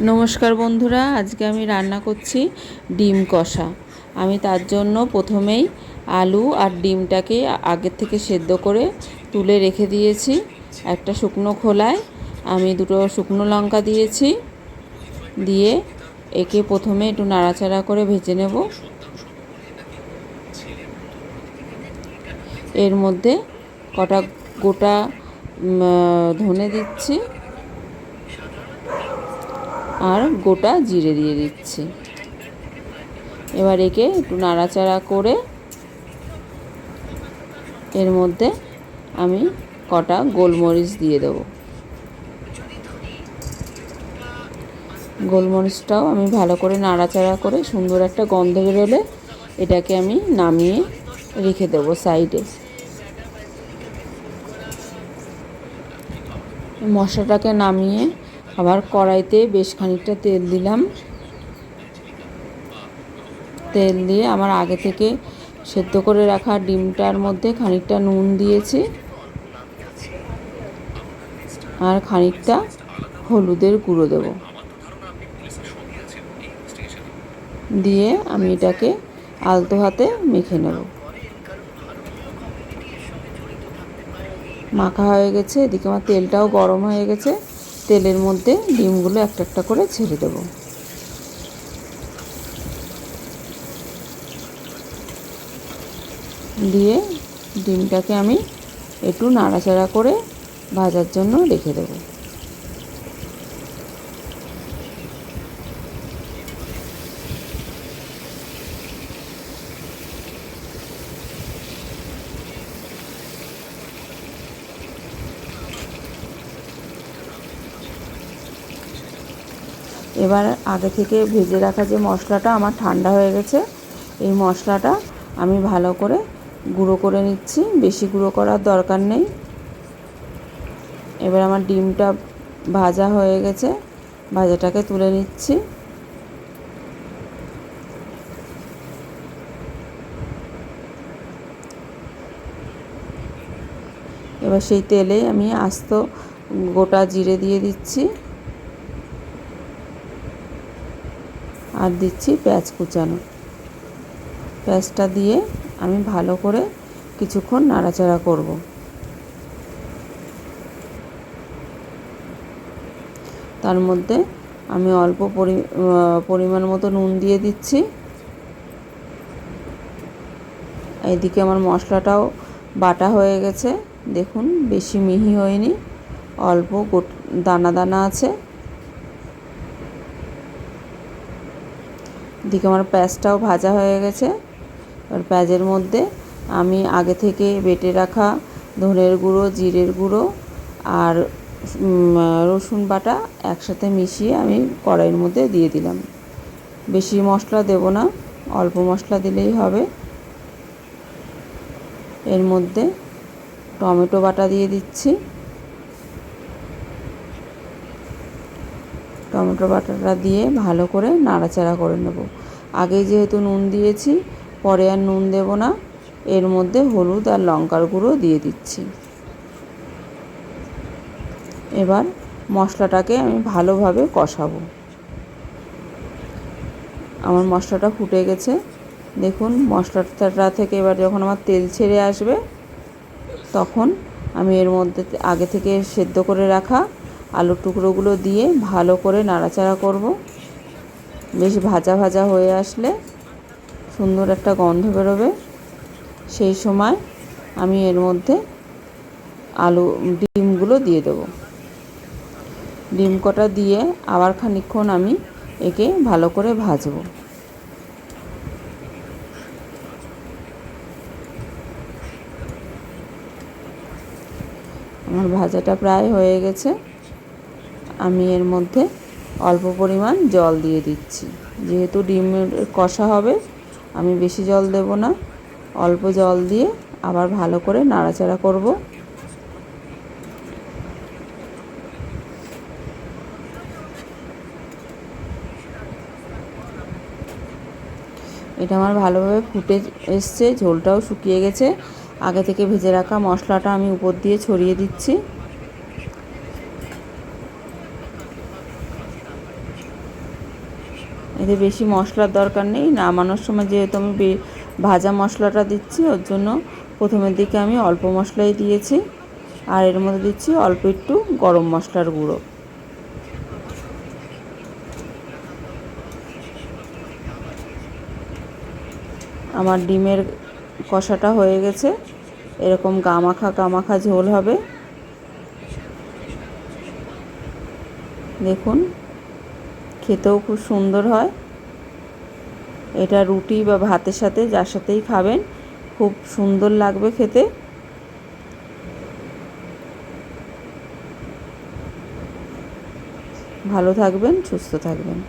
নমস্কার বন্ধুরা, আজকে আমি রান্না করছি ডিম কষা। আমি তার জন্য প্রথমেই আলু আর ডিমটাকে আগের থেকে সেদ্ধ করে তুলে রেখে দিয়েছি। একটা শুকনো খোলায় আমি দুটো শুকনো লঙ্কা দিয়েছি, দিয়ে একে প্রথমে একটু নাড়াচাড়া করে ভেজে নেব। এর মধ্যে কটা গোটা ধনে দিচ্ছি আর গোটা জিরে দিয়ে দিচ্ছি। এবার একে একটু নাড়াচাড়া করে এর মধ্যে আমি কটা গোলমরিচ দিয়ে দেব। গোলমরিচটাও আমি ভালো করে নাড়াচাড়া করে সুন্দর একটা গন্ধ বেরোলে এটাকে আমি নামিয়ে রেখে দেব সাইডে। মশলাটাকে নামিয়ে আবার কড়াইতে বেশ খানিকটা তেল দিলাম। তেল দিয়ে আমার আগে থেকে সেদ্ধ করে রাখা ডিমটার মধ্যে খানিকটা নুন দিয়েছি আর খানিকটা হলুদের গুঁড়ো দেব। দিয়ে আমি এটাকে আলতো হাতে মেখে নেব। মাখা হয়ে গেছে, এদিকে আমার তেলটাও গরম হয়ে গেছে। তেলের মধ্যে ডিমগুলো একটা একটা করে ছেড়ে দেব। দিয়ে ডিমটাকে আমি একটু নাড়াচাড়া করে ভাজার জন্য রেখে দেব। এবার আগে থেকে ভেজে রাখা যে মশলাটা আমার ঠান্ডা হয়ে গেছে, এই মশলাটা আমি ভালো করে গুঁড়ো করে নিচ্ছি। বেশি গুঁড়ো করার দরকার নেই। এবার আমার ডিমটা ভাজা হয়ে গেছে, ভাজাটাকে তুলে নিচ্ছি। এবার সেই তেলে আমি আস্ত গোটা জিরে দিয়ে দিচ্ছি আর দিচ্ছি পেঁয়াজ কুচানো। পেঁয়াজটা দিয়ে আমি ভালো করে কিছুক্ষণ নাড়াচাড়া করব। তার মধ্যে আমি অল্প পরিমাণ মতো নুন দিয়ে দিচ্ছি। এইদিকে আমার মশলাটাও বাটা হয়ে গেছে, দেখুন বেশি মিহি হয়নি, অল্প দানা দানা আছে। এদিকে আমার পেঁয়াজটাও ভাজা হয়ে গেছে। এবার পেঁয়াজের মধ্যে আমি আগে থেকে বেটে রাখা ধনের গুঁড়ো, জিরের গুঁড়ো আর রসুন বাটা একসাথে মিশিয়ে আমি কড়াইয়ের মধ্যে দিয়ে দিলাম। বেশি মশলা দেব না, অল্প মশলা দিলেই হবে। এর মধ্যে টমেটো বাটা দিয়ে দিচ্ছি। টমেটো বাটাটা দিয়ে ভালো করে নাড়াচাড়া করে নেব। আগে যেহেতু নুন দিয়েছি, পরে আর নুন দেব না। এর মধ্যে হলুদ আর লঙ্কার গুঁড়ো দিয়ে দিচ্ছি। এবার মশলাটাকে আমি ভালোভাবে কষাবো। আমার মশলাটা ফুটে গেছে, দেখুন মশলাটা থেকে এবার যখন আমার তেল ছেড়ে আসবে, তখন আমি এর মধ্যে আগে থেকে সেদ্ধ করে রাখা আলুর টুকরোগুলো দিয়ে ভালো করে নাড়াচাড়া করব। বেশ ভাজা ভাজা হয়ে আসলে সুন্দর একটা গন্ধ বেরোবে। সেই সময় আমি এর মধ্যে ডিমগুলো দিয়ে দেব। ডিম কটা দিয়ে আবার খানিকক্ষণ আমি একে ভালো করে ভাজবো। আমার ভাজাটা প্রায় হয়ে গেছে। আমি এর মধ্যে অল্প পরিমাণ জল দিয়ে দিচ্ছি। যেহেতু ডিমের কষা হবে, আমি বেশি জল দেব না, অল্প জল দিয়ে আবার ভালো করে নাড়াচাড়া করব। এটা আমার ভালোভাবে ফুটে এসছে, ঝোলটাও শুকিয়ে গেছে। আগে থেকে ভেজে রাখা মশলাটা আমি উপর দিয়ে ছড়িয়ে দিচ্ছি। এতে বেশি মশলার দরকার নেই। নামানোর সময় যেহেতু আমি ভাজা মশলাটা দিচ্ছি, ওর জন্য প্রথমের দিকে আমি অল্প মশলাই দিয়েছি। আর এর মধ্যে দিচ্ছি অল্প একটু গরম মশলার গুঁড়ো। আমার ডিমের কষাটা হয়ে গেছে। এরকম গামাখা ঝোল হবে। দেখুন, খেতেও খুব সুন্দর হয়। এটা রুটি বা ভাতের সাথে যার সাথেই খাবেন খুব সুন্দর লাগবে খেতে। ভালো থাকবেন, সুস্থ থাকবেন।